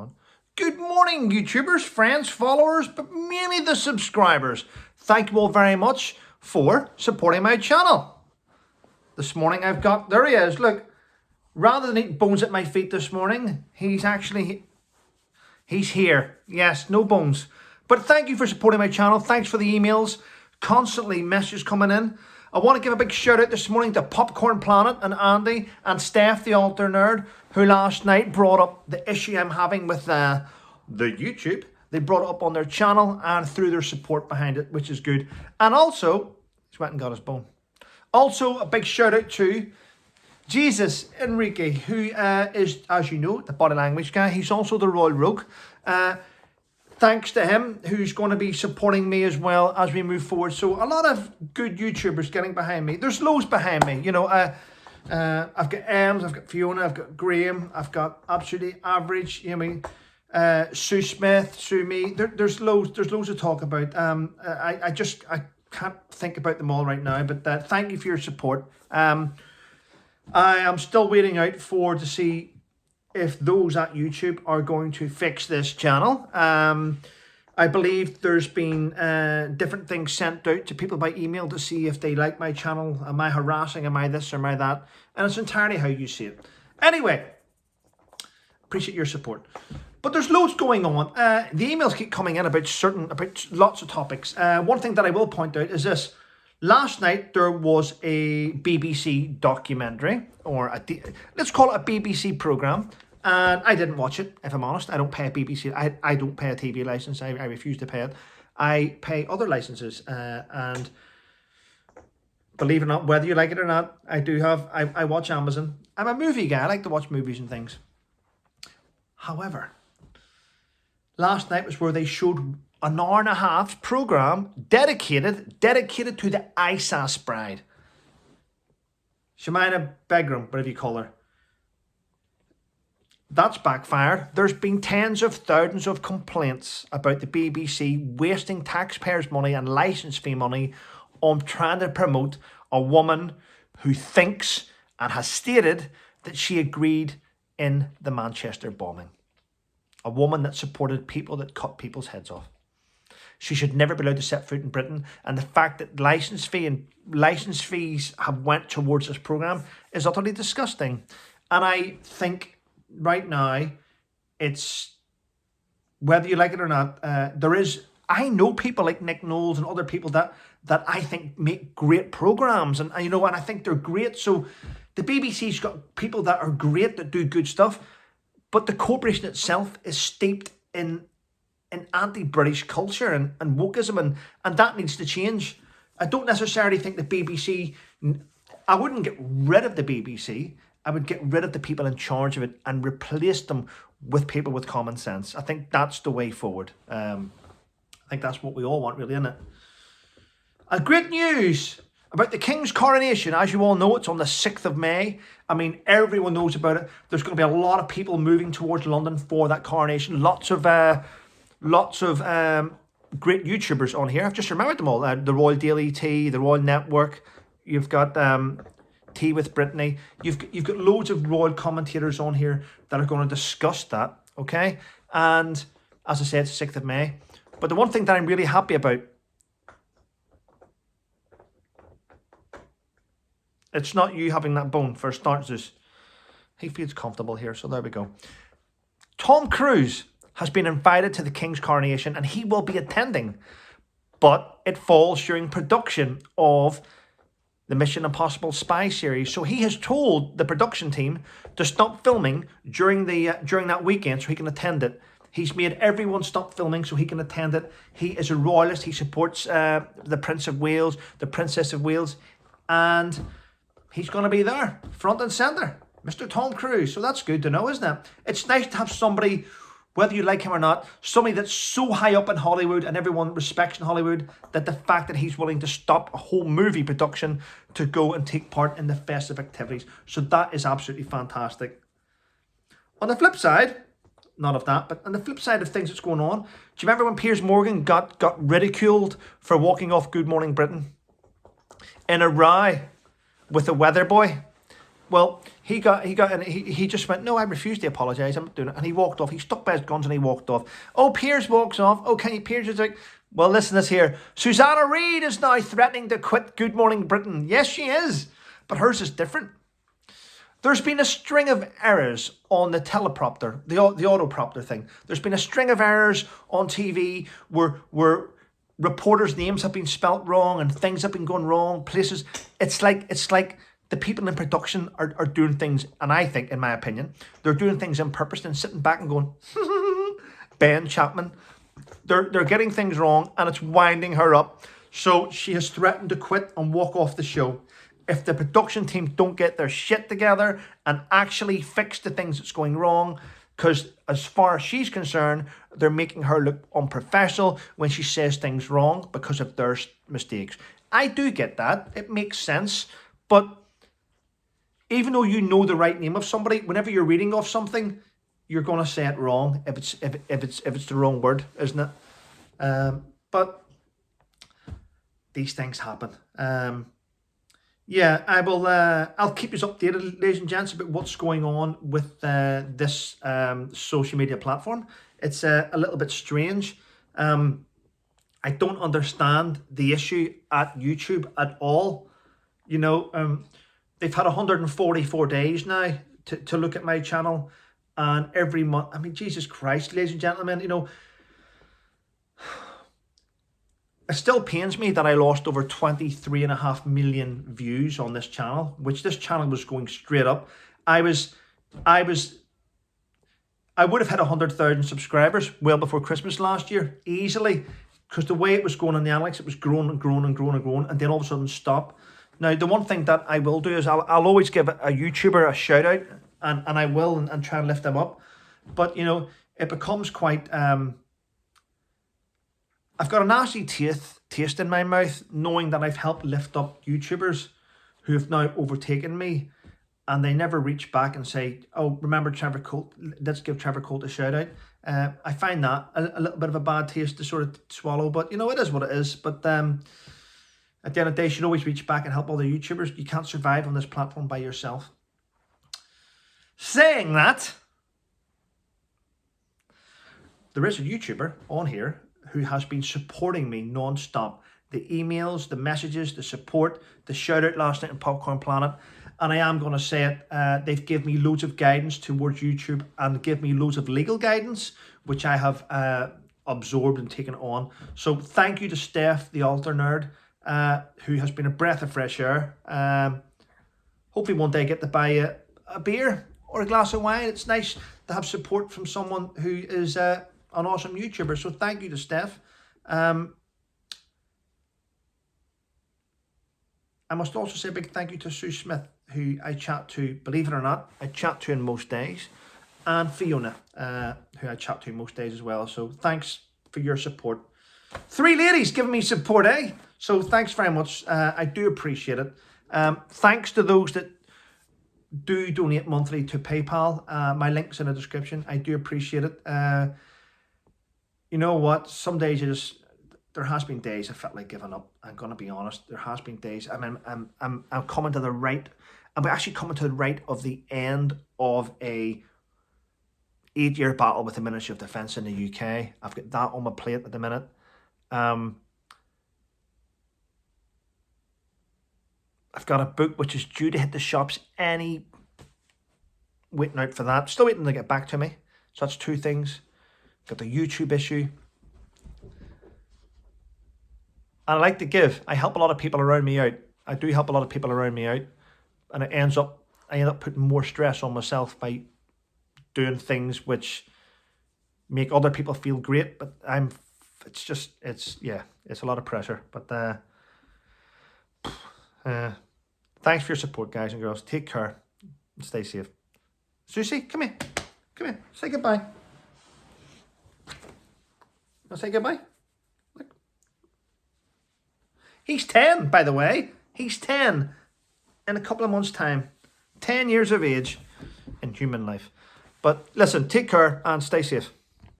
on. Good morning, YouTubers, friends, followers, but mainly the subscribers. Thank you all very much for supporting my channel. This morning I've got, there he is, look. Rather than eat bones at my feet this morning, he's here. Yes, no bones. But thank you for supporting my channel. Thanks for the emails. Constantly messages coming in. I want to give a big shout out this morning to Popcorn Planet and Andy and Steph the Altar Nerd, who last night brought up the issue I'm having with the YouTube. They brought it up on their channel and threw their support behind it, which is good. And also, he's went and got his bone. Also, a big shout out to Jesus Enrique, who is, as you know, the body language guy. He's also the Royal Rogue. Thanks to him, who's going to be supporting me as well as we move forward. So a lot of good YouTubers getting behind me. There's loads behind me. You know, I've got Ems, I've got Fiona, I've got Graham, I've got Absolutely Average, you know what I mean? Sue Smith, Sue Me. There's loads to talk about. I can't think about them all right now, but thank you for your support. I am still waiting out to see if those at YouTube are going to fix this channel. I believe there's been different things sent out to people by email to see if they like my channel. Am I harassing? Am I this or am I that? And it's entirely how you see it. Anyway, appreciate your support. But there's loads going on. The emails keep coming in about lots of topics. One thing that I will point out is this. Last night there was a BBC documentary, or let's call it a BBC programme, and I didn't watch it, if I'm honest. I don't pay a BBC, I don't pay a TV licence, I refuse to pay it. I pay other licences, and believe it or not, whether you like it or not, I watch Amazon. I'm a movie guy, I like to watch movies and things. However, last night was where they showed an hour and a half programme dedicated to the ISAS bride. Shemina Begum, whatever you call her. That's backfired. There's been tens of thousands of complaints about the BBC wasting taxpayers' money and licence fee money on trying to promote a woman who thinks and has stated that she agreed in the Manchester bombing. A woman that supported people that cut people's heads off. She should never be allowed to set foot in Britain, and the fact that license fees have went towards this programme is utterly disgusting. And I think right now, it's, whether you like it or not, I know people like Nick Knowles and other people that I think make great programmes, and you know, and I think they're great. So the BBC's got people that are great, that do good stuff, but the corporation itself is steeped in anti-British culture and wokeism, and that needs to change. I don't necessarily think the BBC, I wouldn't get rid of the BBC, I would get rid of the people in charge of it and replace them with people with common sense. I think that's the way forward. I think that's what we all want, really, isn't it? Great news about the King's coronation. As you all know, it's on the 6th of May. I mean, everyone knows about it. There's going to be a lot of people moving towards London for that coronation. Lots of great YouTubers on here. I've just remembered them all. The Royal Daily Tea, the Royal Network. You've got Tea with Brittany. You've got loads of royal commentators on here that are going to discuss that. Okay, and as I said, it's 6th of May. But the one thing that I'm really happy about, it's not you having that bone for starters. He feels comfortable here, so there we go. Tom Cruise has been invited to the King's coronation and he will be attending, but it falls during production of the Mission Impossible spy series. So he has told the production team to stop filming during that weekend so he can attend it. He's made everyone stop filming so he can attend it. He is a royalist. He supports the Prince of Wales, the Princess of Wales, and he's going to be there, front and centre, Mr. Tom Cruise. So that's good to know, isn't it? It's nice to have somebody, whether you like him or not, somebody that's so high up in Hollywood and everyone respects in Hollywood, that the fact that he's willing to stop a whole movie production to go and take part in the festive activities. So that is absolutely fantastic. On the flip side, not of that, but on the flip side of things that's going on, do you remember when Piers Morgan got ridiculed for walking off Good Morning Britain in a row with the weather boy? Well, and he just went, no, I refuse to apologise, I'm not doing it. And he walked off. He stuck by his guns and he walked off. Oh, Piers walks off. Okay, Piers is like, well, listen to this here. Susanna Reid is now threatening to quit Good Morning Britain. Yes, she is. But hers is different. There's been a string of errors on the teleprompter, the autoprompter thing. There's been a string of errors on TV where reporters' names have been spelt wrong and things have been going wrong places. It's like the people in production are doing things, and I think, in my opinion, they're doing things on purpose and sitting back and going, Ben Chapman. They're getting things wrong and it's winding her up. So she has threatened to quit and walk off the show. If the production team don't get their shit together and actually fix the things that's going wrong, because as far as she's concerned, they're making her look unprofessional when she says things wrong because of their mistakes. I do get that. It makes sense. But even though you know the right name of somebody, whenever you're reading off something, you're going to say it wrong if it's the wrong word, isn't it? But these things happen. Yeah, I will. I'll keep you updated, ladies and gents, about what's going on with this social media platform. It's a little bit strange. I don't understand the issue at YouTube at all. You know, they've had 144 days now to look at my channel, and every month. I mean, Jesus Christ, ladies and gentlemen, you know. It still pains me that I lost over 23.5 million views on this channel, which this channel was going straight up. I would have hit 100,000 subscribers well before Christmas last year, easily, because the way it was going on the analytics, it was growing and growing and growing and growing, and then all of a sudden stop. Now, the one thing that I will do is I'll always give a YouTuber a shout out, and I will, and try and lift them up. But, you know, it becomes quite... I've got a nasty taste in my mouth knowing that I've helped lift up YouTubers who have now overtaken me, and they never reach back and say, oh, remember Trevor Colt, let's give Trevor Colt a shout out. I find that a little bit of a bad taste to sort of swallow, but you know, it is what it is. But at the end of the day, you should always reach back and help other YouTubers. You can't survive on this platform by yourself. Saying that, there is a YouTuber on here who has been supporting me non-stop. The emails, the messages, the support, the shout out last night in Popcorn Planet. And I am going to say it, they've given me loads of guidance towards YouTube and give me loads of legal guidance, which I have absorbed and taken on. So thank you to Steph, the altar nerd, who has been a breath of fresh air. Hopefully one day I get to buy a beer or a glass of wine. It's nice to have support from someone who is... an awesome YouTuber. So thank you to Steph. I must also say a big thank you to Sue Smith, who I chat to, believe it or not, I chat to in most days, and Fiona, who I chat to most days as well. So thanks for your support. 3 ladies giving me support, eh? So thanks very much. I do appreciate it. Thanks to those that do donate monthly to PayPal. My link's in the description. I do appreciate it. You know what? Some days there has been days I felt like giving up. I'm gonna be honest. There has been days. I mean, I'm coming to the right. I'm actually coming to the right of the end of a 8-year battle with the Ministry of Defence in the UK. I've got that on my plate at the minute. I've got a book which is due to hit the shops waiting out for that. Still waiting to get back to me. So that's 2 things. Got the YouTube issue. And I like to give. I help a lot of people around me out. I do help a lot of people around me out. And I end up putting more stress on myself by doing things which make other people feel great. But it's a lot of pressure. But thanks for your support, guys and girls. Take care and stay safe. Susie, come here. Come here. Say goodbye. I'll say goodbye. Look. He's 10, by the way. He's 10 in a couple of months' time. 10 years of age in human life. But listen, take care and stay safe.